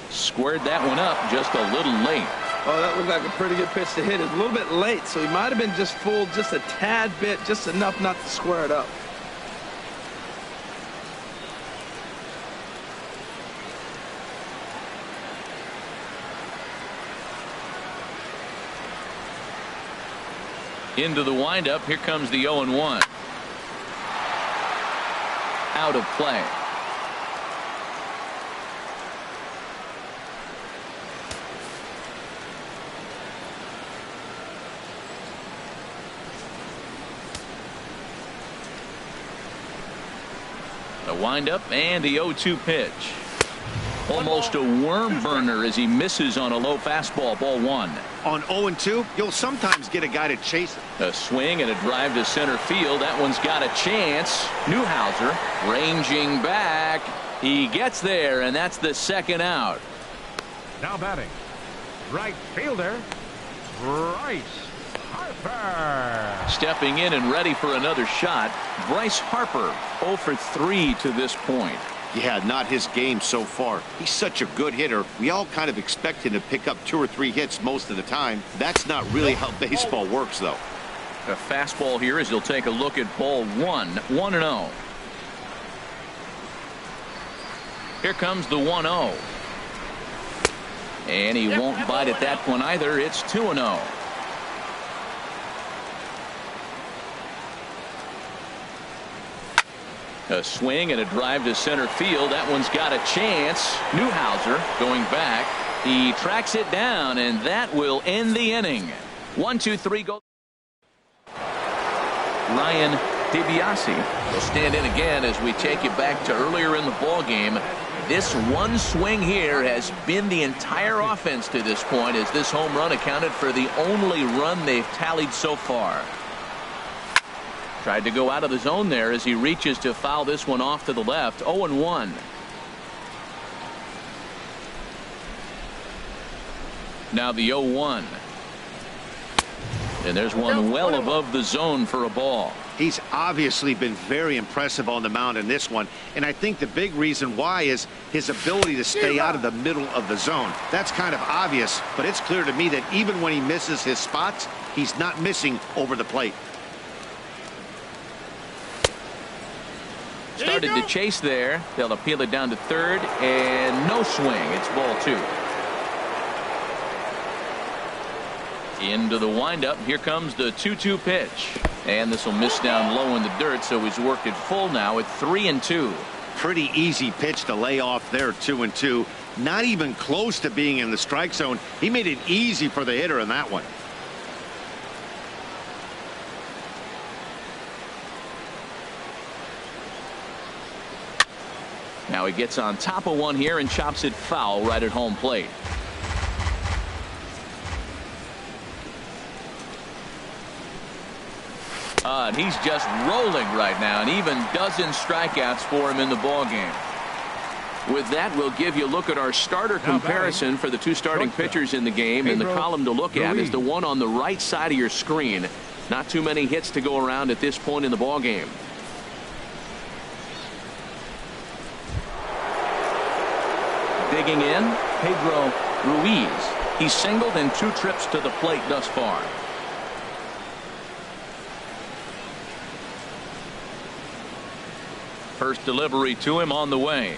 Squared that one up just a little late. Oh, that looked like a pretty good pitch to hit. It's a little bit late, so he might have been just fooled just a tad bit, just enough not to square it up. Into the windup. Here comes the 0-1. Out of play. The windup and the 0-2 pitch. Almost a worm burner as he misses on a low fastball, ball 1. On 0-2, you'll sometimes get a guy to chase it. A swing and a drive to center field. That one's got a chance. Newhouser ranging back. He gets there, and that's the second out. Now batting, right fielder, Bryce Harper. Stepping in and ready for another shot, Bryce Harper, 0 for 3 to this point. Yeah, not his game so far. He's such a good hitter. We all kind of expect him to pick up 2 or 3 hits most of the time. That's not really how baseball works, though. A fastball here as he'll take a look at ball 1. 1-0. Here comes the 1-0. And he won't bite at that one either. It's 2-0. A swing and a drive to center field. That one's got a chance. Newhouser going back. He tracks it down, and that will end the inning. 1, 2, 3 go. Ryan DiBiase will stand in again as we take you back to earlier in the ball game. This one swing here has been the entire offense to this point, as this home run accounted for the only run they've tallied so far. Tried to go out of the zone there as he reaches to foul this one off to the left. 0-1. Now the 0-1. And there's one well above the zone for a ball. He's obviously been very impressive on the mound in this one, and I think the big reason why is his ability to stay out of the middle of the zone. That's kind of obvious, but it's clear to me that even when he misses his spots, he's not missing over the plate. Started to chase there. They'll appeal it down to third, and no swing. It's ball 2. Into the windup. Here comes the 2-2 pitch. And this will miss down low in the dirt, so he's worked it full now at 3-2. Pretty easy pitch to lay off there, 2-2. Not even close to being in the strike zone. He made it easy for the hitter in that one. Now he gets on top of one here and chops it foul right at home plate. And he's just rolling right now, and even dozen strikeouts for him in the ballgame. With that, we'll give you a look at our starter comparison for the 2 starting pitchers in the game. And the column to look at is the one on the right side of your screen. Not too many hits to go around at this point in the ballgame. Digging in, Pedro Ruiz. He's singled in 2 trips to the plate thus far. First delivery to him on the way.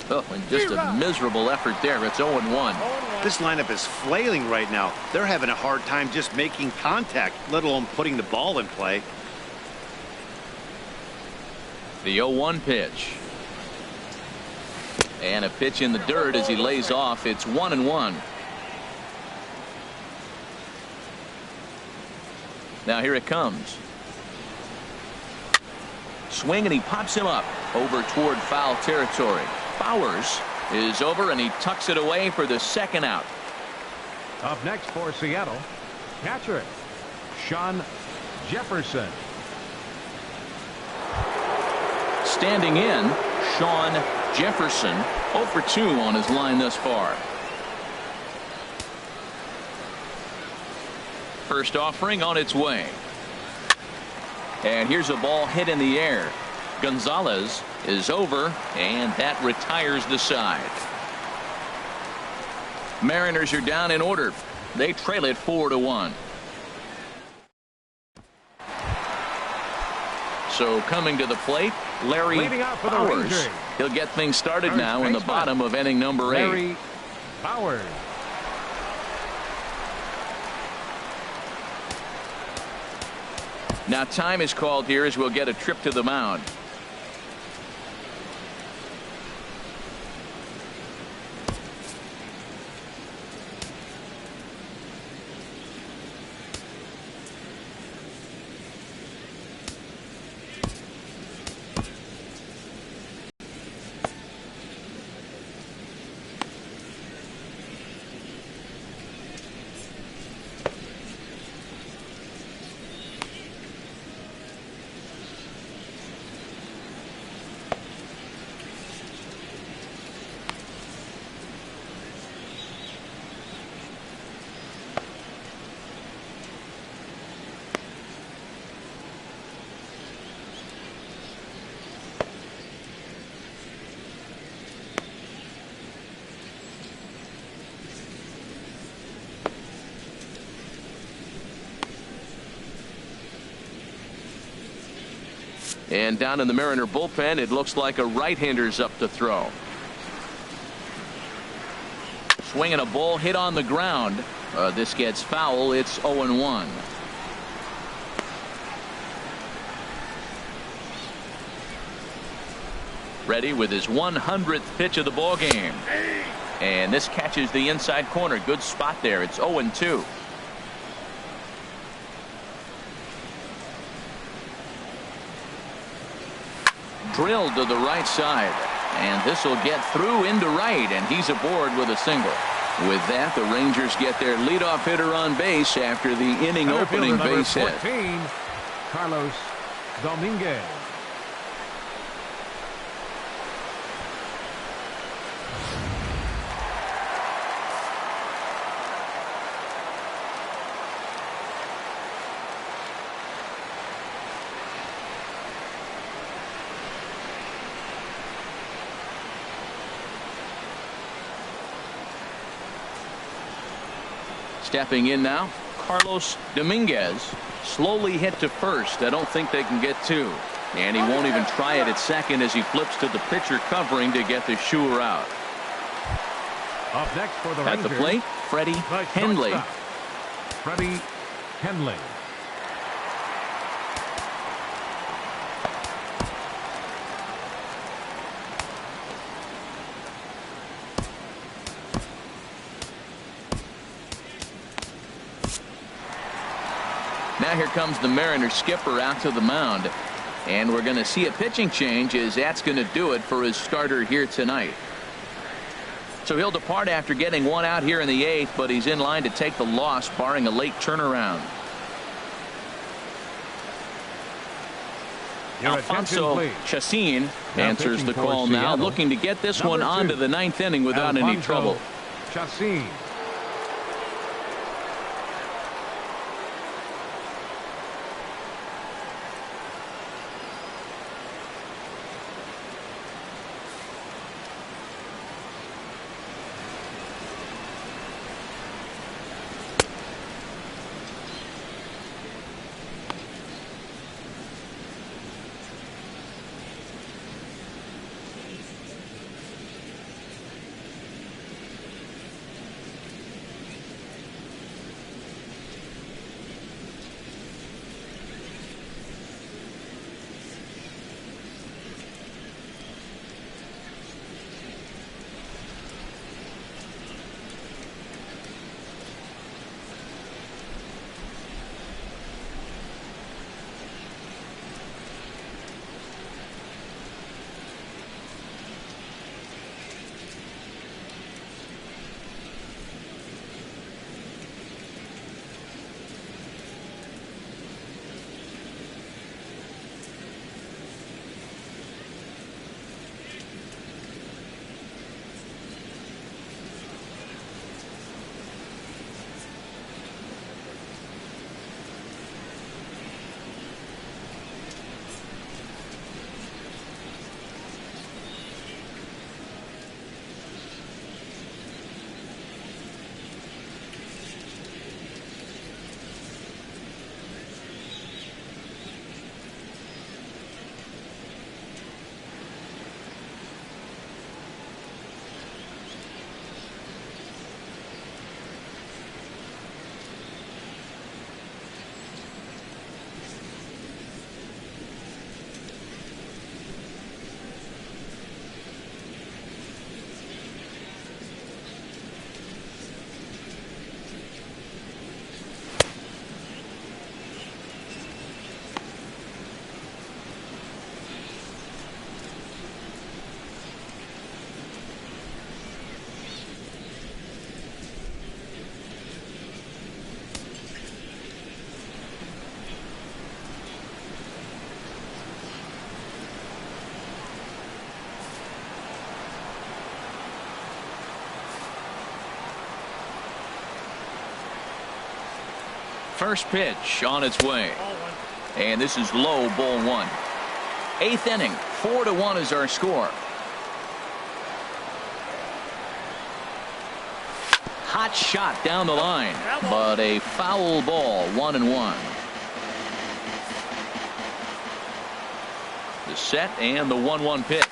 Oh, and just a miserable effort there. It's 0-1. This lineup is flailing right now. They're having a hard time just making contact, let alone putting the ball in play. The 0-1 pitch. And a pitch in the dirt as he lays off. It's 1-1. Now here it comes. Swing, and he pops him up over toward foul territory. Bowers is over, and he tucks it away for the second out. Up next for Seattle, catcher Sean Jefferson. Standing in, Sean Jefferson, 0 for 2 on his line thus far. First offering on its way. And here's a ball hit in the air. Gonzalez is over, and that retires the side. Mariners are down in order. They trail it 4-1. So coming to the plate, Larry Bowers. He'll get things started now in the bottom of inning number 8. Larry Bowers. Now time is called here as we'll get a trip to the mound. And down in the Mariner bullpen, it looks like a right-hander's up to throw. Swinging a ball hit on the ground. This gets foul. It's 0-1. Ready with his 100th pitch of the ball game. And this catches the inside corner. Good spot there. It's 0-2. Drilled to the right side, and this will get through into right, and he's aboard with a single. With that, the Rangers get their leadoff hitter on base after the inning opening base hit. 14, Carlos Dominguez. Stepping in now, Carlos Dominguez. Slowly hit to first. I don't think they can get two. And he won't even try it at second as he flips to the pitcher covering to get the shooter out. Up next for the At the plate, Freddie Henley. Freddie Henley. Now here comes the Mariners skipper out to the mound. And we're going to see a pitching change as that's going to do it for his starter here tonight. So he'll depart after getting one out here in the 8th, but he's in line to take the loss barring a late turnaround. Alfonso Chacin answers the call now, looking to get this one on to the 9th inning without any trouble. Chacin. First pitch on its way. And this is low, ball 1. 8th inning, 4-1 is our score. Hot shot down the line, but a foul ball, 1-1. The set and the 1-1 pitch.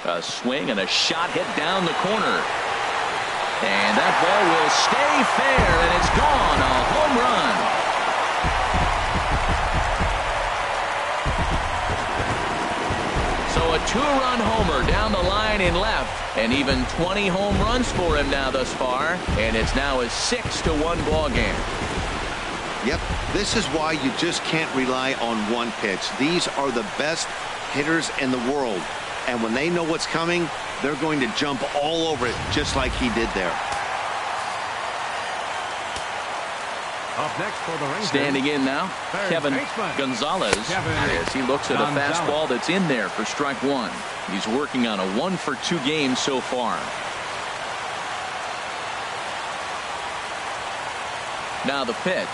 A swing and a shot hit down the corner. And that ball will stay fair, and it's gone. A home run. So a 2-run homer down the line in left, and even 20 home runs for him now thus far, and it's now a 6-1 ball game. Yep, this is why you just can't rely on one pitch. These are the best hitters in the world, and when they know what's coming, they're going to jump all over it just like he did there. Up next for the Rangers. Standing in now, Kevin Gonzalez, as he looks at a fastball that's in there for strike 1. He's working on a 1-for-2 game so far. Now the pitch.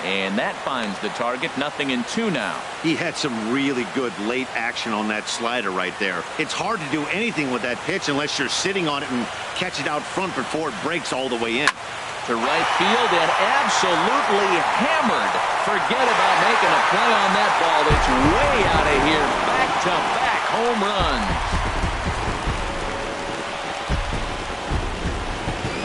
And that finds the target. 0-2 now. He had some really good late action on that slider right there. It's hard to do anything with that pitch unless you're sitting on it and catch it out front before it breaks all the way in. To right field and absolutely hammered. Forget about making a play on that ball. It's way out of here. Back-to-back home runs.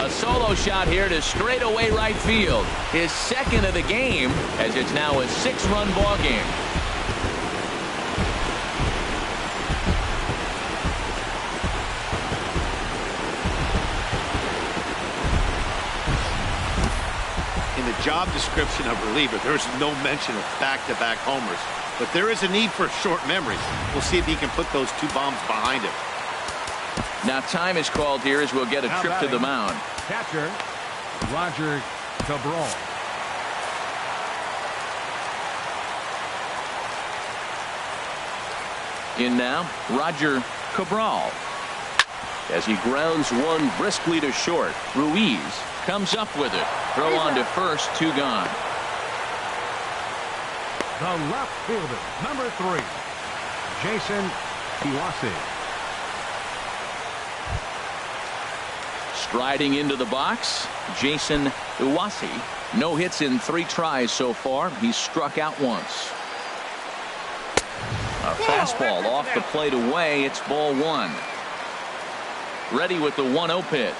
A solo shot here to straightaway right field. His second of the game, as it's now a 6-run ball game. In the job description of reliever, there's no mention of back-to-back homers. But there is a need for short memory. We'll see if he can put those 2 bombs behind him. Now time is called here as we'll get a trip to the mound. Catcher, Roger Cabral. In now, Roger Cabral. As he grounds one briskly to short, Ruiz comes up with it. Throw on to first, 2 gone. The left fielder, number 3, Jason Iwase. Striding into the box, Jason Iwase. No hits in 3 tries so far. He's struck out once. A fastball off the plate away. It's ball 1. Ready with the 1-0 pitch.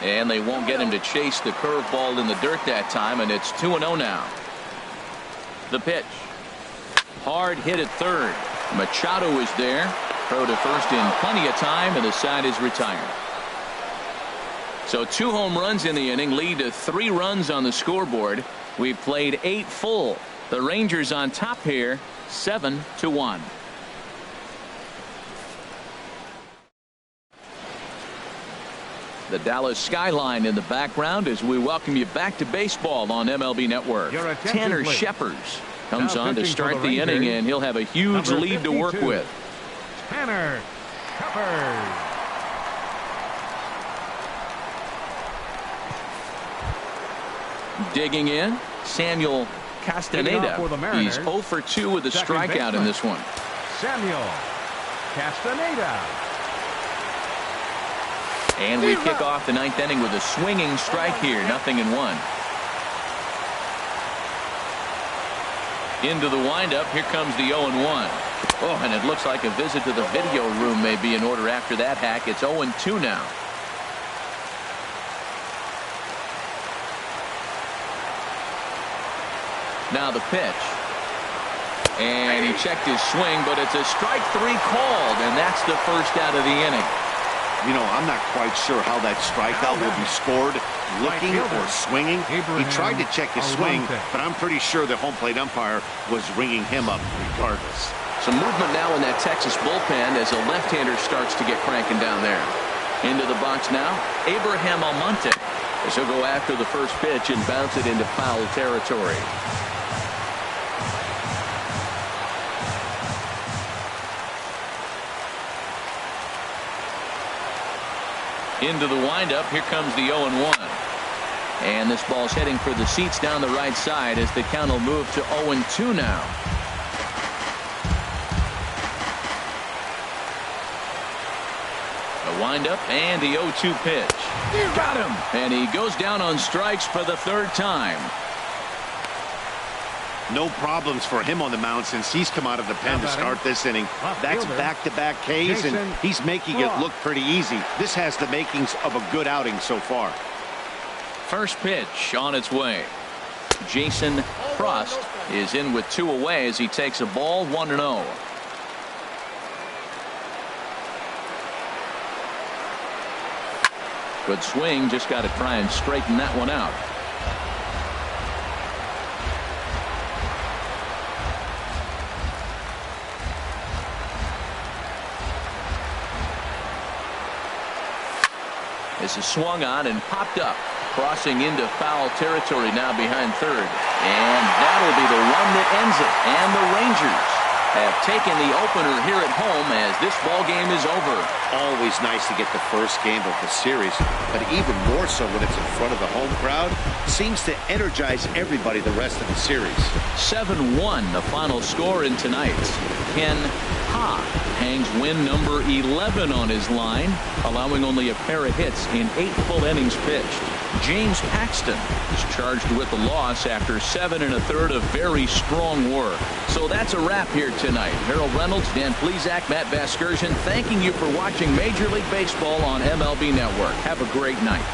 And they won't get him to chase the curveball in the dirt that time, and it's 2-0 now. The pitch. Hard hit at third. Machado is there. Throw to first in plenty of time, and the side is retired. So 2 home runs in the inning lead to 3 runs on the scoreboard. We've played 8 full. The Rangers on top here, 7-1. The Dallas skyline in the background as we welcome you back to baseball on MLB Network. Tanner please. Scheppers comes Now on to pitching for start the the inning, Rangers, and he'll have a huge number lead to work 52, with. Tanner Scheppers. Digging in, Samuel Castaneda. for the Mariners. He's 0 for 2 with a Second strikeout in baseman. this one. Samuel Castaneda. And we kick off the 9th inning with a swinging strike here. 0-1. Into the windup. Here comes the 0-1. Oh, and it looks like a visit to the video room may be in order after that hack. It's 0-2 now. Now the pitch. And he checked his swing, but it's a strike 3 called, and that's the first out of the inning. You know, I'm not quite sure how that strikeout will be scored, looking or swinging. He tried to check his swing, but I'm pretty sure the home plate umpire was ringing him up regardless. Some movement now in that Texas bullpen as a left-hander starts to get cranking down there. Into the box now, Abraham Almonte. As he'll go after the first pitch and bounce it into foul territory. Into the windup. Here comes the 0-1. And this ball's heading for the seats down the right side as the count will move to 0-2 now. The windup and the 0-2 pitch. Got him. And he goes down on strikes for the 3rd time. No problems for him on the mound since he's come out of the pen to start this inning. That's back-to-back Ks, and he's making it look pretty easy. This has the makings of a good outing so far. First pitch on its way. Jason Frost is in with 2 away as he takes a ball 1-0. Good swing, just got to try and straighten that one out. This is swung on and popped up, crossing into foul territory now behind third, and that'll be the one that ends it. And the Rangers have taken the opener here at home as this ball game is over. Always nice to get the first game of the series, but even more so when it's in front of the home crowd. Seems to energize everybody the rest of the series. 7-1 the final score in tonight's. Ken Ha hangs win number 11 on his line, allowing only a pair of hits in 8 full innings pitched. James Paxton is charged with the loss after 7 1/3 of very strong work. So that's a wrap here tonight. Harold Reynolds, Dan Plesac, Matt Vasgersian, thanking you for watching Major League Baseball on MLB Network. Have a great night.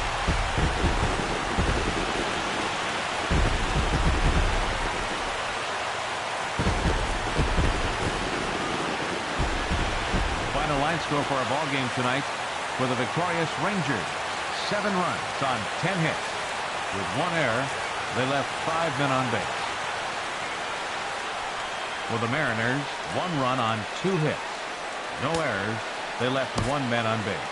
Final line score for our ball game tonight for the victorious Rangers. 7 runs on 10 hits. With 1 error, they left 5 men on base. For the Mariners, 1 run on 2 hits. No errors, they left 1 man on base.